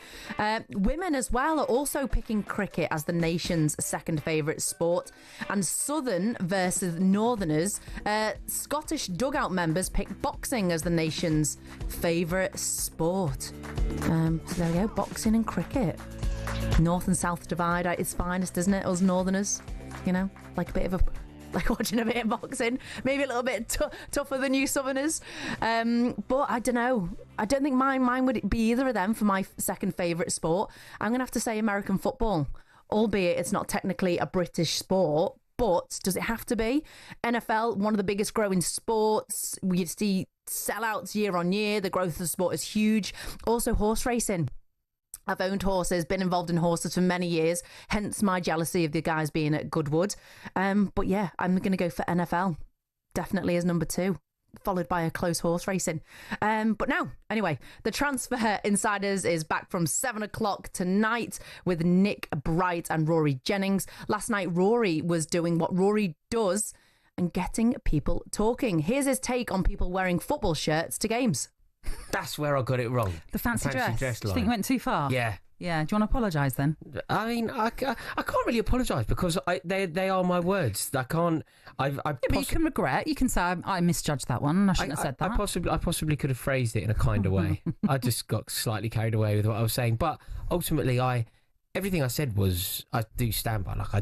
Women as well are also picking cricket as the nation's second favourite sport. And Southern versus Northerners, Scottish dugout members pick boxing as the nation's favourite sport. So there we go, boxing and cricket. North and South divide at its finest, isn't it? Us Northerners, like watching a bit of boxing, maybe a little bit tougher than you Southerners. But I don't know. I don't think mine would be either of them for my second favourite sport. I'm going to have to say American football, albeit it's not technically a British sport. But does it have to be? NFL, one of the biggest growing sports. We see sellouts year on year. The growth of the sport is huge. Also, horse racing. I've owned horses, been involved in horses for many years, hence my jealousy of the guys being at Goodwood. But yeah, I'm going to go for NFL, definitely as number 2, followed by a close horse racing. But now, anyway, the Transfer Insiders is back from 7 o'clock tonight with Nick Bright and Rory Jennings. Last night, Rory was doing what Rory does and getting people talking. Here's his take on people wearing football shirts to games. That's where I got it wrong. The fancy dress. Do you think it went too far? Yeah. Yeah. Do you want to apologise then? I mean, I can't really apologise because they are my words. I can't. But you can regret. You can say I misjudged that one. I shouldn't have said that. I possibly could have phrased it in a kinder way. I just got slightly carried away with what I was saying. But ultimately, everything I said was I do stand by. Like I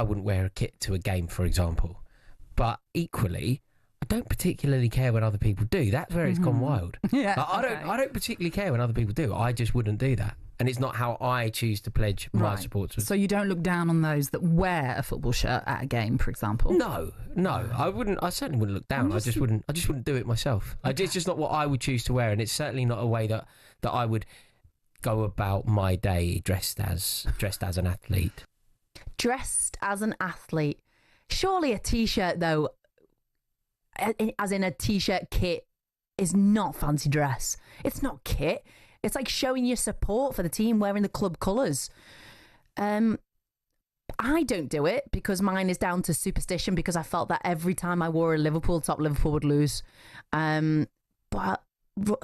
wouldn't wear a kit to a game, for example. But equally, I don't particularly care when other people do. That's where it's gone wild. Yeah, I don't particularly care when other people do. I just wouldn't do that. And it's not how I choose to pledge my support to. So you don't look down on those that wear a football shirt at a game, for example? No, I wouldn't. I certainly wouldn't look down. I just wouldn't do it myself. Okay. It's just not what I would choose to wear, and it's certainly not a way that I would go about my day dressed as an athlete. Dressed as an athlete. Surely a t-shirt though, as in a t-shirt kit, is not fancy dress. It's not kit. It's like showing your support for the team wearing the club colours. I don't do it because mine is down to superstition, because I felt that every time I wore a Liverpool top, Liverpool would lose. But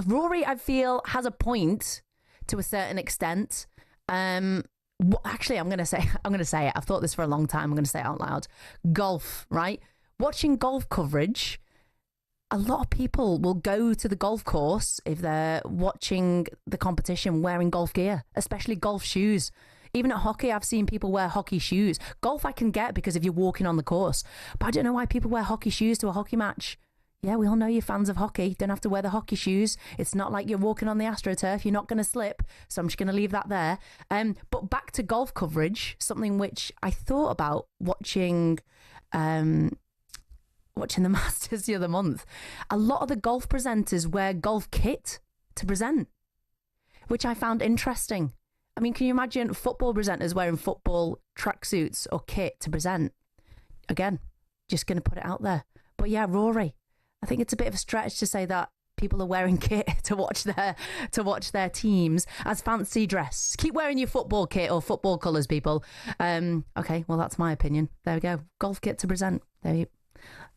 Rory, I feel, has a point to a certain extent. Actually, I'm going to say it. I've thought this for a long time. I'm going to say it out loud. Golf, right? Watching golf coverage, a lot of people will go to the golf course if they're watching the competition wearing golf gear, especially golf shoes. Even at hockey, I've seen people wear hockey shoes. Golf I can get because if you're walking on the course, but I don't know why people wear hockey shoes to a hockey match. Yeah, we all know you're fans of hockey. Don't have to wear the hockey shoes. It's not like you're walking on the AstroTurf. You're not going to slip. So I'm just going to leave that there. But back to golf coverage, something which I thought about watching the Masters the other month. A lot of the golf presenters wear golf kit to present, which I found interesting. I mean, can you imagine football presenters wearing football tracksuits or kit to present? Again, just going to put it out there. But yeah, Rory, I think it's a bit of a stretch to say that people are wearing kit to watch their teams as fancy dress. Keep wearing your football kit or football colours, people. Okay, well, that's my opinion. There we go. Golf kit to present.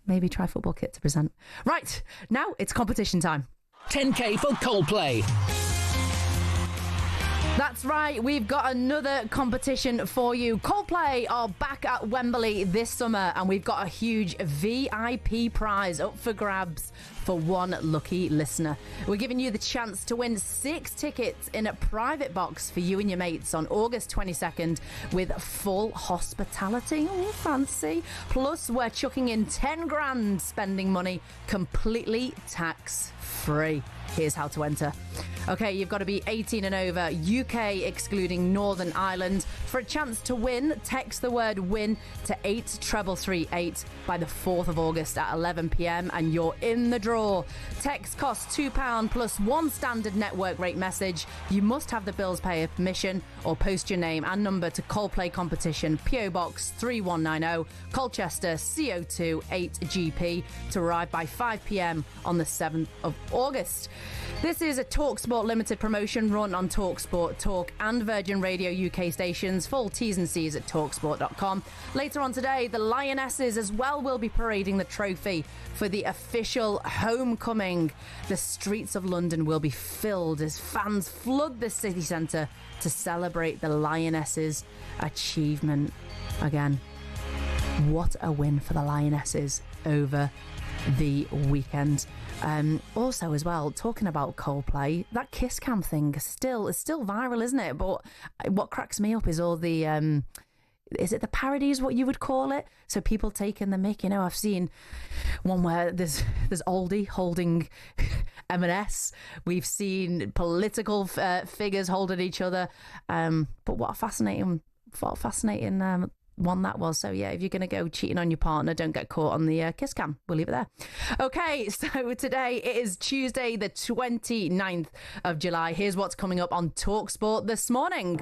Maybe try football kit to present. Right, now it's competition time. 10k for Coldplay. That's right, we've got another competition for you. Coldplay are back at Wembley this summer, and we've got a huge VIP prize up for grabs. for one lucky listener. We're giving you the chance to win 6 tickets in a private box for you and your mates on August 22nd with full hospitality. Oh, fancy. Plus, we're chucking in 10 grand spending money completely tax-free. Here's how to enter. Okay, you've got to be 18 and over, UK excluding Northern Ireland. For a chance to win, text the word WIN to 83338 by the 4th of August at 11 p.m. and you're in the draw. Text costs £2 plus 1 standard network rate message. You must have the bills payer permission or post your name and number to Coldplay Competition, PO Box 3190, Colchester CO2 8GP to arrive by 5 p.m. on the 7th of August. This is a talkSPORT limited promotion run on talkSPORT, Talk and Virgin Radio UK stations. Full T's and C's at talksport.com. Later on today, the Lionesses as well will be parading the trophy for the official homecoming. The streets of London will be filled as fans flood the city centre to celebrate the Lionesses' achievement. Again, what a win for the Lionesses over the weekend. Also as well, talking about Coldplay, that Kiss Cam thing is still viral, isn't it? But what cracks me up is all the is it the parodies, what you would call it? So people taking the mick, I've seen one where there's Oldie holding M&S. We've seen political figures holding each other. But what a fascinating one that was. So yeah, if you're going to go cheating on your partner, don't get caught on the kiss cam. We'll leave it there. Okay, so today it is Tuesday the 29th of July. Here's what's coming up on talkSPORT this morning.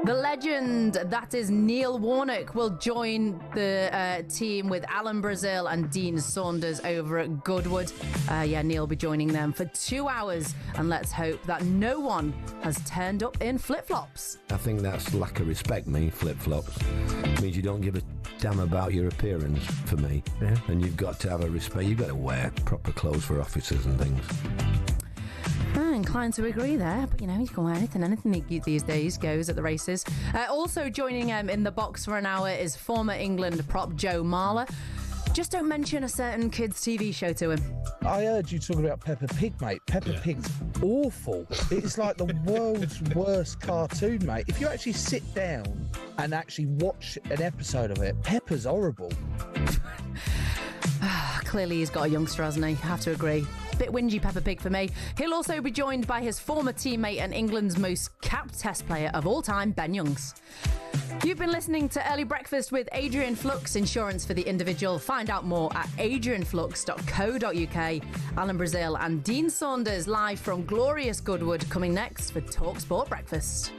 The legend, that is Neil Warnock, will join the team with Alan Brazil and Dean Saunders over at Goodwood. Neil will be joining them for 2 hours, and let's hope that no one has turned up in flip-flops. I think that's lack of respect, flip-flops. It means you don't give a damn about your appearance, for me. Yeah. And you've got to have a respect. You've got to wear proper clothes for officers and things. I'm inclined to agree there, but you can wear anything these days goes at the races. Also joining in the box for an hour is former England prop Joe Marler. Just don't mention a certain kids' TV show to him. I heard you talking about Peppa Pig, mate. Peppa Pig's awful. It's like the world's worst cartoon, mate. If you actually sit down and actually watch an episode of it, Peppa's horrible. Clearly he's got a youngster, hasn't he? I have to agree. Bit whingy Peppa Pig for me. He'll also be joined by his former teammate and England's most capped test player of all time, Ben Youngs. You've been listening to Early Breakfast with Adrian Flux, insurance for the individual. Find out more at adrianflux.co.uk. Alan Brazil and Dean Saunders live from glorious Goodwood coming next for talkSPORT Breakfast.